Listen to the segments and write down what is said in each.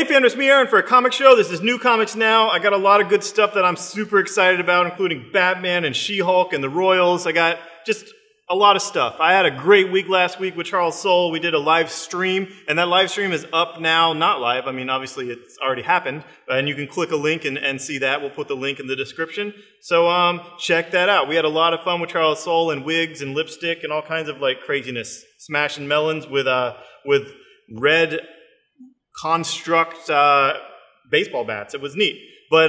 Fandom, it's me, Aaron, for a comic show. This is New Comics Now. I got a lot of good stuff that I'm super excited about, including Batman and She-Hulk and the Royals. I got just a lot of stuff. I had a great week last week with Charles Soule. We did a live stream, and that live stream is up now. Not live. I mean, obviously, it's already happened, and you can click a link and see that. We'll put the link in the description. So check that out. We had a lot of fun with Charles Soule and wigs and lipstick and all kinds of like craziness. Smashing melons with red construct baseball bats. It was neat. But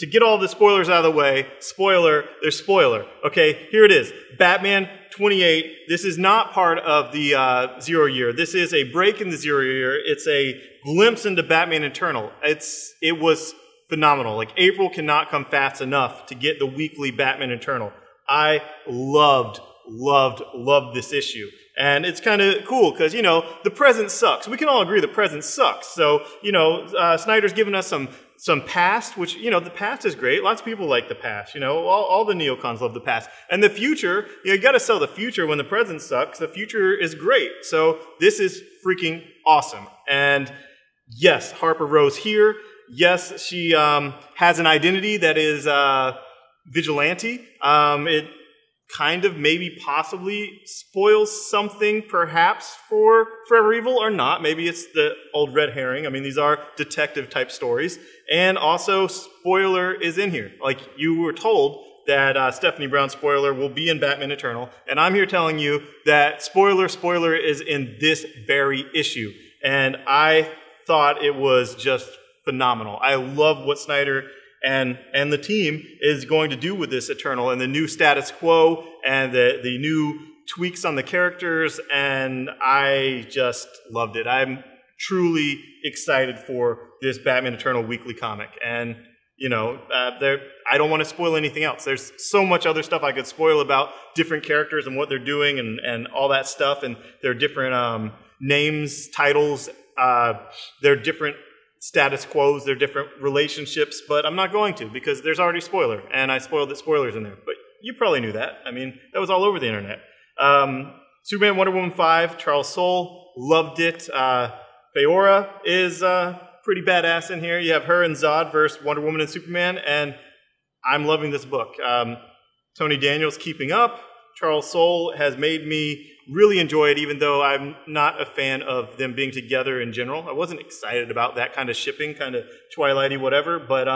to get all the spoilers out of the way, spoiler, there's spoiler. Okay, here it is. Batman 28. This is not part of the 0 year. This is a break in the 0 year. It's a glimpse into Batman Eternal. It was phenomenal. Like, April cannot come fast enough to get the weekly Batman Eternal. I loved this issue. And it's kind of cool because, you know, the present sucks. We can all agree the present sucks. So, you know, Snyder's given us some past, which, you know, the past is great. Lots of people like the past. You know, all the neocons love the past. And the future, you know, you got to sell the future when the present sucks. The future is great. So this is freaking awesome. And yes, Harper Rowe's here. Yes, she has an identity that is vigilante. It kind of maybe possibly spoils something perhaps for Forever Evil or not. Maybe it's the old red herring. I mean, these are detective type stories. And also, spoiler is in here. Like, you were told that Stephanie Brown spoiler will be in Batman Eternal. And I'm here telling you that spoiler is in this very issue. And I thought it was just phenomenal. I love what Snyder and the team is going to do with this Eternal and the new status quo and the new tweaks on the characters, and I just loved it. I'm truly excited for this Batman Eternal weekly comic. And, you know, I don't want to spoil anything else. There's so much other stuff I could spoil about different characters and what they're doing and all that stuff, and their different names, titles, their different status quos, their different relationships, but I'm not going to because there's already spoiler, and I spoiled the spoilers in there. But you probably knew that. I mean, that was all over the internet. Superman Wonder Woman 5, Charles Soule, loved it. Feora is pretty badass in here. You have her and Zod versus Wonder Woman and Superman, and I'm loving this book. Tony Daniel's keeping up. Charles Soule has made me really enjoy it, even though I'm not a fan of them being together in general. I wasn't excited about that kind of shipping, kind of Twilighty whatever, but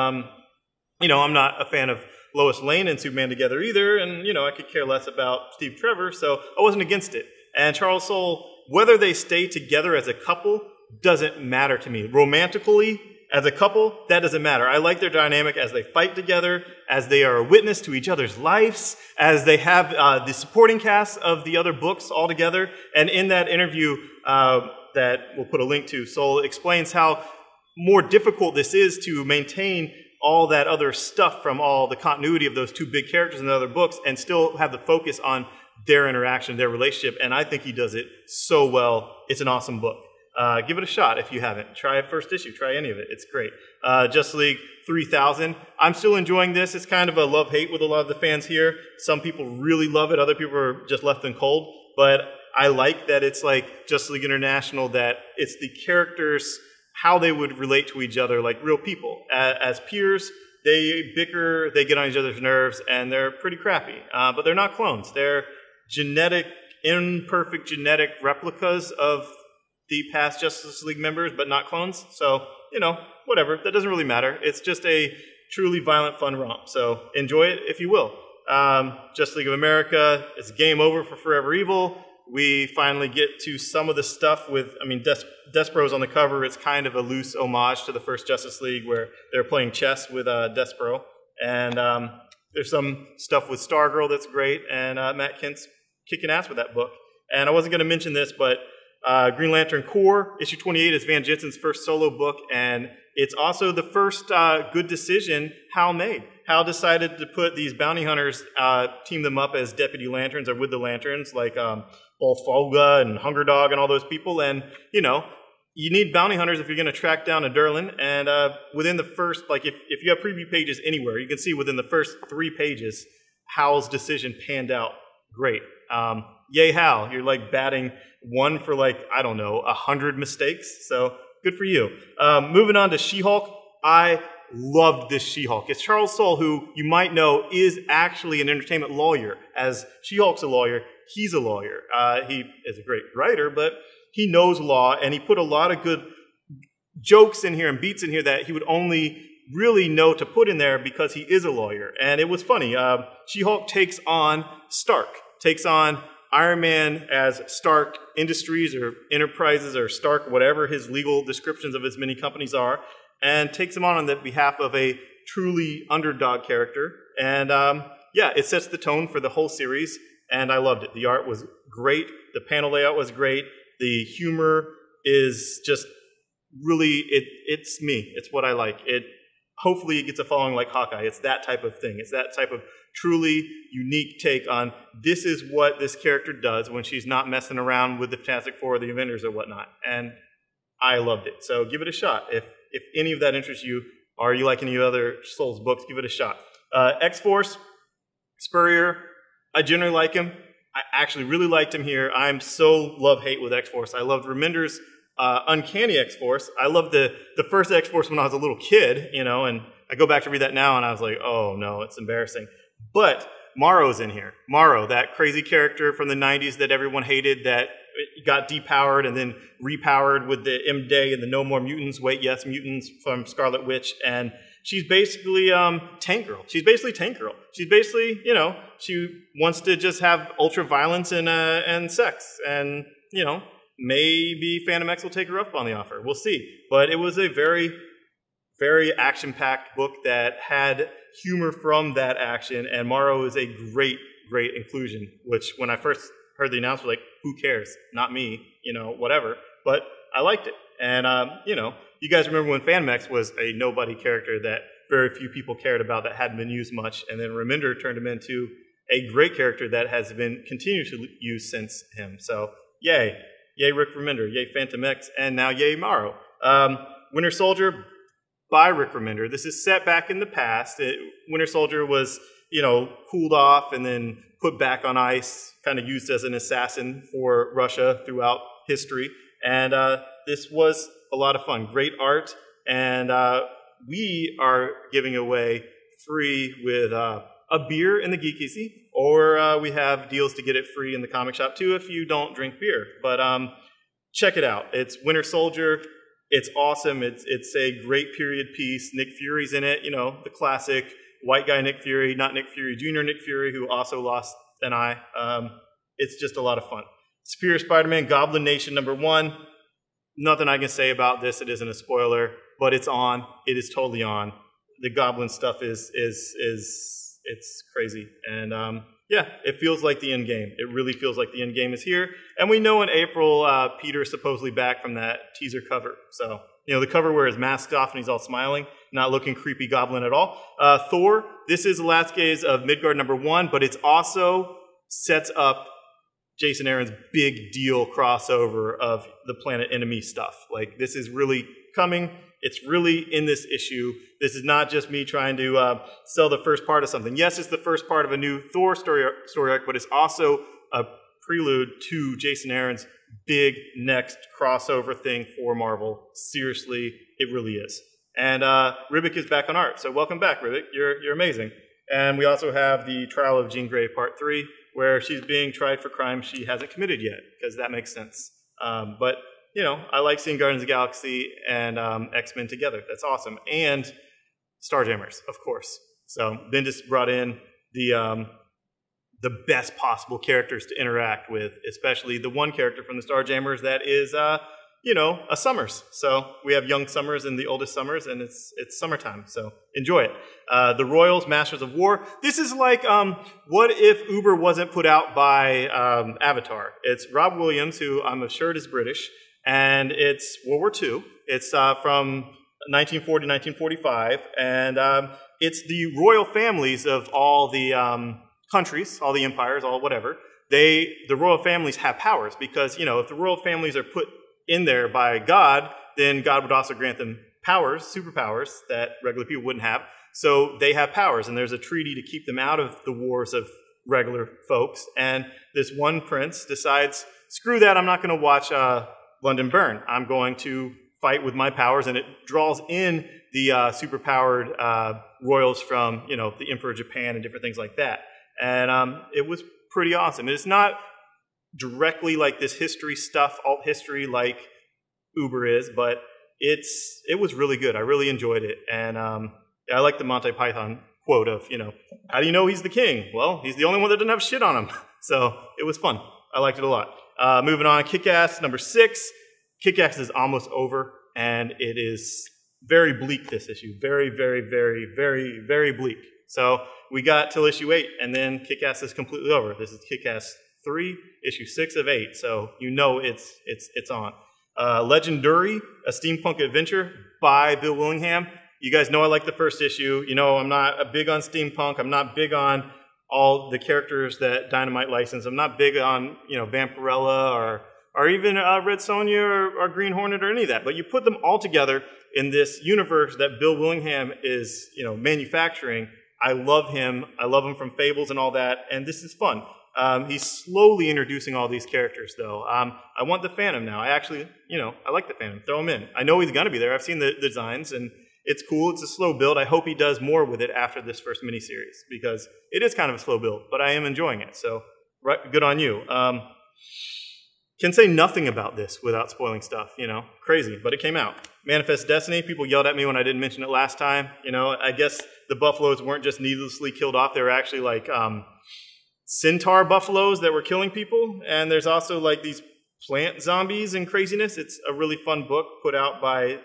you know, I'm not a fan of Lois Lane and Superman together either, and you know, I could care less about Steve Trevor, so I wasn't against it. And Charles Soule, whether they stay together as a couple doesn't matter to me. Romantically, as a couple, that doesn't matter. I like their dynamic as they fight together, as they are a witness to each other's lives, as they have the supporting cast of the other books all together. And in that interview that we'll put a link to, Soule explains how more difficult this is to maintain all that other stuff from all the continuity of those two big characters in the other books and still have the focus on their interaction, their relationship. And I think he does it so well. It's an awesome book. Give it a shot if you haven't. Try a first issue. Try any of it. It's great. Justice League 3000. I'm still enjoying this. It's kind of a love-hate with a lot of the fans here. Some people really love it. Other people are just left them cold. But I like that it's like Justice League International, that it's the characters, how they would relate to each other like real people. As peers, they bicker, they get on each other's nerves, and they're pretty crappy. But they're not clones. They're imperfect genetic replicas of the past Justice League members, but not clones. So, you know, whatever. That doesn't really matter. It's just a truly violent, fun romp. So enjoy it if you will. Justice League of America, it's game over for Forever Evil. We finally get to some of the stuff with, I mean, Despero's on the cover. It's kind of a loose homage to the first Justice League where they're playing chess with Despero. And there's some stuff with Stargirl that's great. And Matt Kent's kicking ass with that book. And I wasn't going to mention this, but Green Lantern Corps, issue 28 is Van Jensen's first solo book, and it's also the first good decision Hal made. Hal decided to put these bounty hunters, team them up as deputy lanterns or with the lanterns, like Bolfolga and Hunger Dog and all those people. And, you know, you need bounty hunters if you're going to track down a Durlin. And within the first, like, if you have preview pages anywhere, you can see within the first 3 pages, Hal's decision panned out great. Yay, Hal. You're like batting 1 for, like, I don't know, 100 mistakes. So good for you. Moving on to She-Hulk. I loved this She-Hulk. It's Charles Soule, who you might know is actually an entertainment lawyer. As She-Hulk's a lawyer, he's a lawyer. He is a great writer, but he knows law, and he put a lot of good jokes in here and beats in here that he would only really know to put in there because he is a lawyer. And it was funny. She-Hulk takes on Stark, takes on Iron Man as Stark Industries or Enterprises or Stark, whatever his legal descriptions of his many companies are, and takes him on the behalf of a truly underdog character. And yeah, it sets the tone for the whole series, and I loved it. The art was great. The panel layout was great. The humor is just really, it's me. It's what I like. Hopefully it gets a following like Hawkeye. It's that type of thing. It's that type of truly unique take on this is what this character does when she's not messing around with the Fantastic Four or the Avengers or whatnot. And I loved it. So give it a shot. If any of that interests you, or you like any other Soule's books, give it a shot. X-Force, Spurrier, I generally like him. I actually really liked him here. I'm so love-hate with X-Force. I loved Remender's Uncanny X-Force. I loved the first X-Force when I was a little kid, you know, and I go back to read that now and I was like, oh no, it's embarrassing. But Marrow's in here. Marrow, that crazy character from the 90s that everyone hated that got depowered and then repowered with the M-Day and the No More Mutants, Wait Yes Mutants from Scarlet Witch, and she's basically Tank Girl. She's basically Tank Girl. She's basically, you know, she wants to just have ultra violence and sex, and, you know, maybe Fandom X will take her up on the offer. We'll see. But it was a very, very action-packed book that had humor from that action, and Marrow is a great, great inclusion, which when I first heard the announcement, like, who cares? Not me, you know, whatever. But I liked it. And, you know, you guys remember when Fandom X was a nobody character that very few people cared about, that hadn't been used much, and then Remender turned him into a great character that has been continued to use since him. So, yay. Yay Rick Remender, yay Phantom X, and now yay Marrow. Winter Soldier by Rick Remender. This is set back in the past. Winter Soldier was, you know, cooled off and then put back on ice, kind of used as an assassin for Russia throughout history. And this was a lot of fun. Great art. And we are giving away free with a beer in the Geek Easy, or we have deals to get it free in the comic shop too if you don't drink beer. But check it out. It's Winter Soldier. It's awesome. It's a great period piece. Nick Fury's in it, you know, the classic white guy Nick Fury, not Nick Fury Jr. Nick Fury, who also lost an eye. It's just a lot of fun. Superior Spider-Man, Goblin Nation #1. Nothing I can say about this. It isn't a spoiler, but it's on. It is totally on. The Goblin stuff is it's crazy. And yeah, it feels like the end game. It really feels like the end game is here. And we know in April, Peter's supposedly back from that teaser cover. So, you know, the cover where his mask's off and he's all smiling, not looking creepy goblin at all. Thor, this is the last days of Midgard #1, but it's also sets up Jason Aaron's big deal crossover of the Planet Enemy stuff. Like, this is really coming. It's really in this issue. This is not just me trying to sell the first part of something. Yes, it's the first part of a new Thor story arc, but it's also a prelude to Jason Aaron's big next crossover thing for Marvel. Seriously, it really is. And Ribic is back on art, so welcome back, Ribic. You're amazing. And we also have the Trial of Jean Grey Part 3, where she's being tried for crimes she hasn't committed yet, because that makes sense. But you know, I like seeing Guardians of the Galaxy and X-Men together. That's awesome. And Starjammers, of course. So Bendis brought in the best possible characters to interact with, especially the one character from the Starjammers that is, you know, a Summers. So we have young Summers and the oldest Summers, and it's summertime. So enjoy it. The Royals, Masters of War. This is like, what if Uber wasn't put out by Avatar? It's Rob Williams, who I'm assured is British. And it's World War II. It's from 1940 to 1945. And it's the royal families of all the countries, all the empires, all whatever. The royal families have powers because, you know, if the royal families are put in there by God, then God would also grant them powers, superpowers, that regular people wouldn't have. So they have powers, and there's a treaty to keep them out of the wars of regular folks. And this one prince decides, screw that, I'm not going to watch London Burn. I'm going to fight with my powers, and it draws in the superpowered royals from, you know, the Emperor of Japan and different things like that. And it was pretty awesome. It's not directly like this history stuff, alt history like Uber is, but it was really good. I really enjoyed it. And I like the Monty Python quote of, you know, how do you know he's the king? Well, he's the only one that doesn't have shit on him. So it was fun. I liked it a lot. Moving on, Kick-Ass number 6. Kick-Ass is almost over, and it is very bleak, this issue. Very, very, very, very, very bleak. So we got till issue 8, and then Kick-Ass is completely over. This is Kick-Ass 3, issue 6 of 8, so you know it's on. Legendary, a steampunk adventure by Bill Willingham. You guys know I like the first issue. You know I'm not big on steampunk. I'm not big on all the characters that Dynamite licensed. I'm not big on, you know, Vampirella or even Red Sonja or Green Hornet or any of that. But you put them all together in this universe that Bill Willingham is, you know, manufacturing. I love him. I love him from Fables and all that. And this is fun. He's slowly introducing all these characters, though. I want the Phantom now. I actually, you know, I like the Phantom. Throw him in. I know he's going to be there. I've seen the designs, and it's cool. It's a slow build. I hope he does more with it after this first miniseries, because it is kind of a slow build, but I am enjoying it. So, right, good on you. Can say nothing about this without spoiling stuff, you know. Crazy, but it came out. Manifest Destiny. People yelled at me when I didn't mention it last time. You know, I guess the buffaloes weren't just needlessly killed off. They were actually like centaur buffaloes that were killing people. And there's also like these plant zombies and craziness. It's a really fun book put out by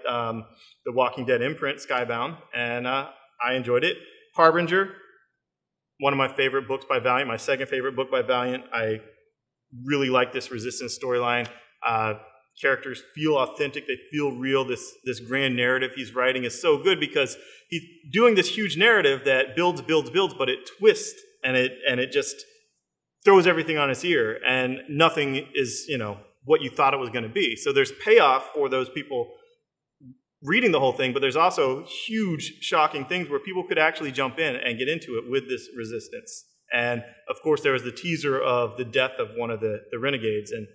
the Walking Dead imprint, Skybound, and I enjoyed it. Harbinger, one of my favorite books by Valiant, my second favorite book by Valiant. I really like this Resistance storyline. Characters feel authentic, they feel real. This grand narrative he's writing is so good because he's doing this huge narrative that builds, but it twists and it just throws everything on its ear, and nothing is, you know, what you thought it was going to be. So there's payoff for those people reading the whole thing, but there's also huge, shocking things where people could actually jump in and get into it with this Resistance. And, of course, there was the teaser of the death of one of the Renegades. And,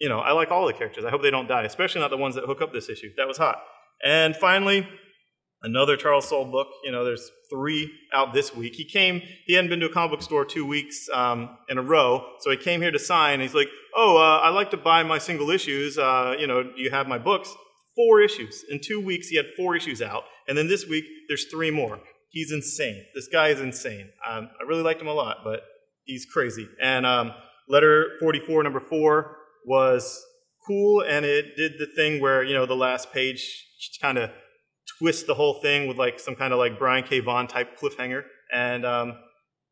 you know, I like all the characters. I hope they don't die, especially not the ones that hook up this issue. That was hot. And finally, another Charles Soule book. You know, there's 3 out this week. He hadn't been to a comic book store 2 weeks in a row, so he came here to sign. And he's like, oh, I like to buy my single issues. You know, do you have my books? 4 issues. In 2 weeks, he had 4 issues out. And then this week, there's 3 more. He's insane. This guy is insane. I really liked him a lot, but he's crazy. And letter 44, number 4, was cool, and it did the thing where, you know, the last page kind of twists the whole thing with like some kind of like Brian K. Vaughan type cliffhanger. And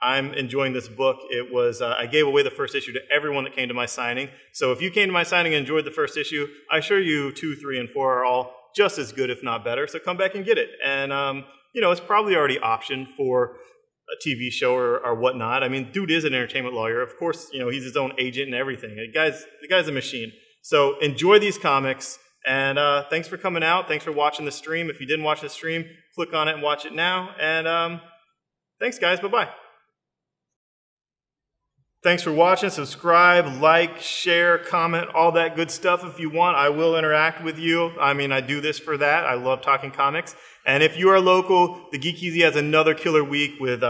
I'm enjoying this book. It was I gave away the first issue to everyone that came to my signing. So if you came to my signing and enjoyed the first issue, I assure you 2, 3, and 4 are all just as good, if not better. So come back and get it. And you know, it's probably already optioned for a TV show or whatnot. I mean, dude is an entertainment lawyer. Of course, you know, he's his own agent and everything. The guy's a machine. So enjoy these comics. And thanks for coming out. Thanks for watching the stream. If you didn't watch the stream, click on it and watch it now. And thanks, guys. Bye-bye. Thanks for watching. Subscribe, like, share, comment, all that good stuff if you want. I will interact with you. I mean, I do this for that. I love talking comics. And if you are local, the Geek Easy has another killer week with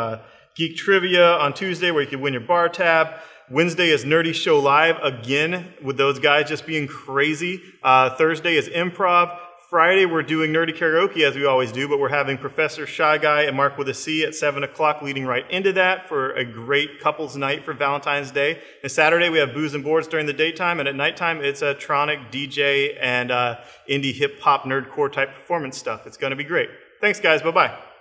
Geek Trivia on Tuesday where you can win your bar tab. Wednesday is Nerdy Show Live again with those guys just being crazy. Thursday is Improv. Friday, we're doing Nerdy Karaoke as we always do, but we're having Professor Shy Guy and Mark with a C at 7 o'clock leading right into that for a great couples night for Valentine's Day. And Saturday, we have Booze and Boards during the daytime, and at nighttime, it's a Tronic, DJ, and indie hip-hop nerdcore type performance stuff. It's going to be great. Thanks, guys. Bye-bye.